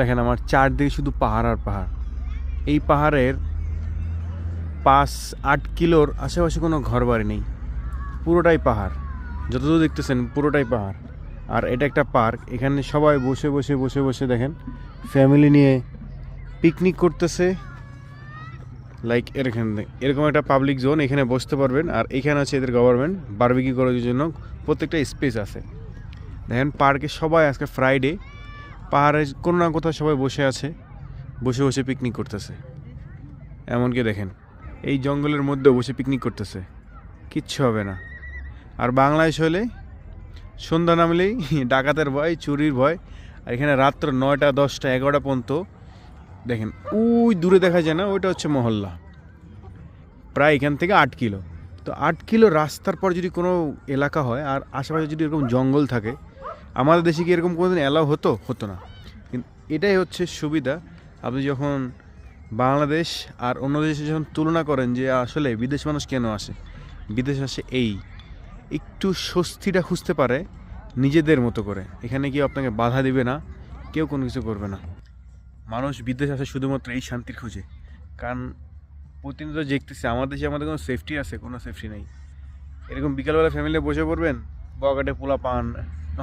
দেখেন আমার চারদিকে শুধু পাহাড় আর পাহাড়। এই পাহাড়ের 5-8 কিলোর আশেপাশে কোনো ঘর বাড়ি নেই, পুরোটাই পাহাড়। যতদূর দেখতেছেন পুরোটাই পাহাড়। আর এটা একটা পার্ক, এখানে সবাই বসে বসে বসে বসে দেখেন ফ্যামিলি নিয়ে পিকনিক করতেছে। লাইক এরকম একটা পাবলিক জোন, এখানে বসতে পারবেন। আর এখানে আছে এদের গভর্নমেন্ট বারবিকিউ করার জন্য প্রত্যেকটা স্পেস আছে। দেখেন পার্কে সবাই আজকে ফ্রাইডে পাহাড়ে কোনো না কোথাও সবাই বসে আছে, বসে বসে পিকনিক করতেছে। এমনকি দেখেন এই জঙ্গলের মধ্যে বসে পিকনিক করতেছে, কিচ্ছু হবে না। আর বাংলাদেশ হলে সন্ধ্যা নামলেই ডাকাতের ভয়, চুরির ভয়। আর এখানে রাত্র 9টা 10টা 11টা পর্যন্ত দেখেন ওই দূরে দেখা যায় না, ওইটা হচ্ছে মহল্লা, প্রায় এখান থেকে 8 কিলো। তো 8 কিলো রাস্তার পর যদি কোনো এলাকা হয় আর আশেপাশে যদি এরকম জঙ্গল থাকে, আমাদের দেশে কি এরকম কোনোদিন অ্যালাউ হতো না। কিন্তু এটাই হচ্ছে সুবিধা। আপনি যখন বাংলাদেশ আর অন্য দেশে যখন তুলনা করেন যে আসলে বিদেশ মানুষ কেন আসে, বিদেশ আসে এই একটু স্বস্তিটা খুঁজতে পারে নিজেদের মতো করে। এখানে কেউ আপনাকে বাধা দিবে না, কেউ কোনো কিছু করবে না। মানুষ বিদেশ আসে শুধুমাত্র এই শান্তির খুঁজে। কারণ প্রতিনিয়ত দেখতেছে আমাদের দেশে আমাদের কোনো সেফটি আছে, কোনো সেফটি নেই। এরকম বিকালবেলা ফ্যামিলি বসে পড়বেন, পকেটে পোলা পান,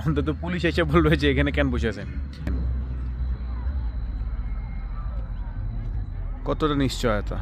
অন্তত পুলিশ এসে বলবে যে এখানে কেন বসে আছেন। কতটা নিশ্চয়তা।